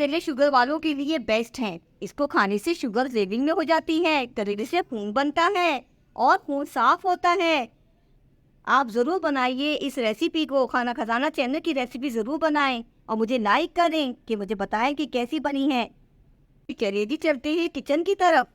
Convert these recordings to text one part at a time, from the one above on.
करेले शुगर वालों के लिए बेस्ट हैं। इसको खाने से शुगर सेविंग में हो जाती है, करेले से खून बनता है और खून साफ होता है। आप ज़रूर बनाइए इस रेसिपी को। खाना खजाना चैनल की रेसिपी ज़रूर बनाएं और मुझे लाइक करें कि मुझे बताएं कि कैसी बनी है। चलिए जी चलते हैं किचन की तरफ।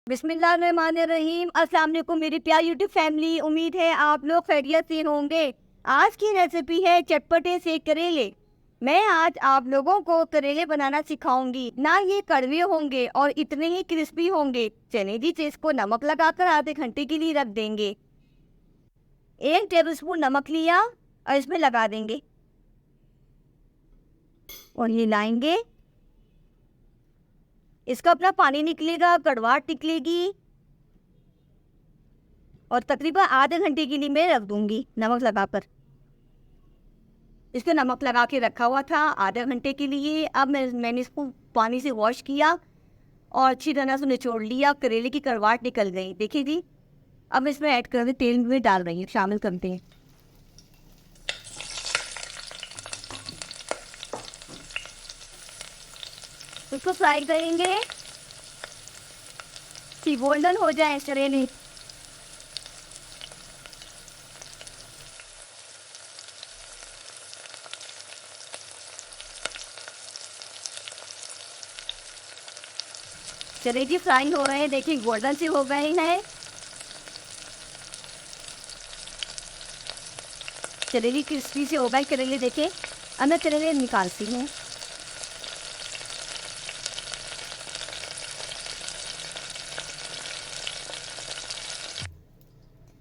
बिस्मिल्लाहिर्रहमानिर्रहीम। अस्सलाम वालेकुम मेरी प्यारी यूट्यूब फैमिली, उम्मीद है आप लोग खैरियत से होंगे। आज की रेसिपी है चटपटे से करेले। मैं आज आप लोगों को करेले बनाना सिखाऊंगी। ना ये कड़वे होंगे और इतने ही क्रिस्पी होंगे। चलिए जी इसको नमक लगाकर आधे घंटे के लिए रख देंगे। 1 टेबलस्पून नमक लिया और इसमें लगा देंगे और ये लाएंगे। इसका अपना पानी निकलेगा, कड़वाहट निकलेगी और तकरीबन आधे घंटे के लिए मैं रख दूंगी नमक लगाकर। इसको नमक लगा के रखा हुआ था आधे घंटे के लिए। अब मैंने इसको पानी से वॉश किया और अच्छी तरह से निचोड़ लिया। करेले की कड़वाहट निकल गई, देखिए जी। अब इसमें ऐड कर तेल में डाल रही हूँ, शामिल करते हैं। इसको फ्राई करेंगे कि गोल्डन हो जाए करेले। चलिए जी फ्राई हो रहे हैं, देखिए गोल्डन से हो गए हैं। चलिए जी क्रिस्पी से हो गए करेले, देखिए। अब मैं करेले निकालती हूँ।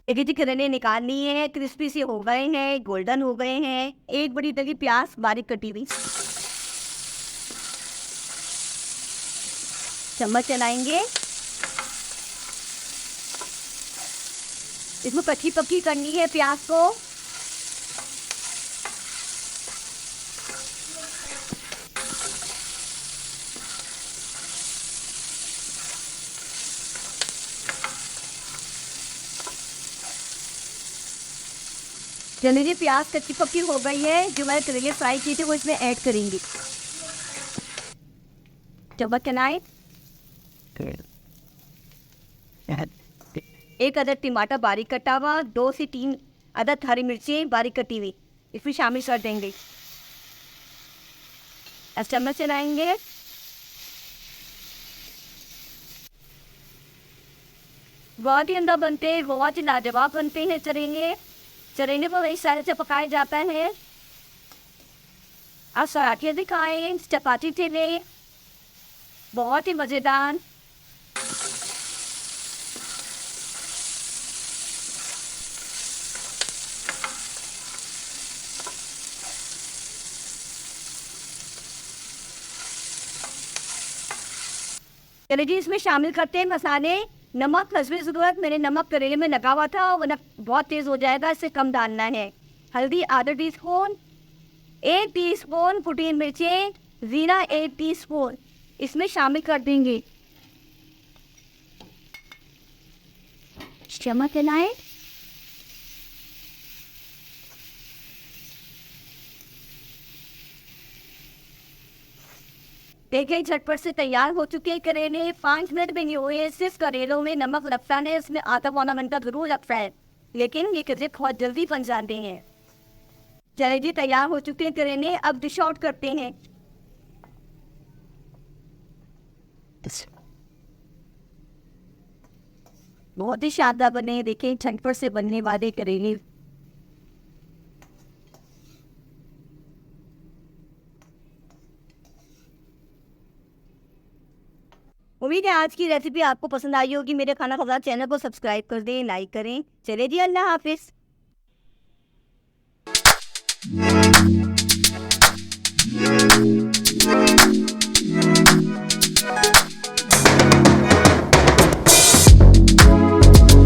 देखिए जी करेले निकाल लिए हैं, क्रिस्पी से हो गए हैं, गोल्डन हो गए हैं। एक बड़ी तली प्याज बारीक कटी हुई चम्मच चलाएंगे। इसमें कच्ची पक्की करनी है प्याज को। चलिए जी प्याज कच्ची पक्की हो गई है। जो मैंने करेले फ्राई किए थे वो इसमें ऐड करेंगे। चम्मच चलाएं। 1 अदद टमाटर बारीक कटा हुआ, 2 से 3 अदद हरी मिर्ची बारीक कटी हुई इसमें शामिल कर देंगे। अब चम्मच चलाएंगे। बहुत ही अंदर बनते हैं, बहुत ही लाजवाब बनते हैं करेले। करेले को इस तरह से पकाया जाता है। आप सराठियाँ दिखाएं, चपाती ठेले, बहुत ही मज़ेदार। चलिए जी इसमें शामिल करते हैं मसाले। नमक हस्बे ज़रूरत, मैंने नमक करेले में लगा हुआ था वरना बहुत तेज़ हो जाएगा, इससे कम डालना है। हल्दी आधा टीस्पून, 1 टीस्पून कुटी मिर्चें, ज़ीरा 1 टीस्पून इसमें शामिल कर देंगे। चम्मच चलाएं। देखिए झटपट से तैयार हो चुके हैं करेले। 5 मिनट में नहीं हुए। सिर्फ करेलों में नमक लगता है, इसमें आधा पौना घंटा जरूर लगता है, लेकिन ये करेले बहुत जल्दी बन जाते हैं। चलिए जी तैयार हो चुके हैं करेले। अब डिश आउट करते हैं। बहुत ही शानदार बने, देखिए झटपट से बनने वाले करेले। उम्मीद है आज की रेसिपी आपको पसंद आई होगी। मेरे खाना खजाना चैनल को सब्सक्राइब कर दें, लाइक करें। चलिए जी अल्लाह हाफिज़।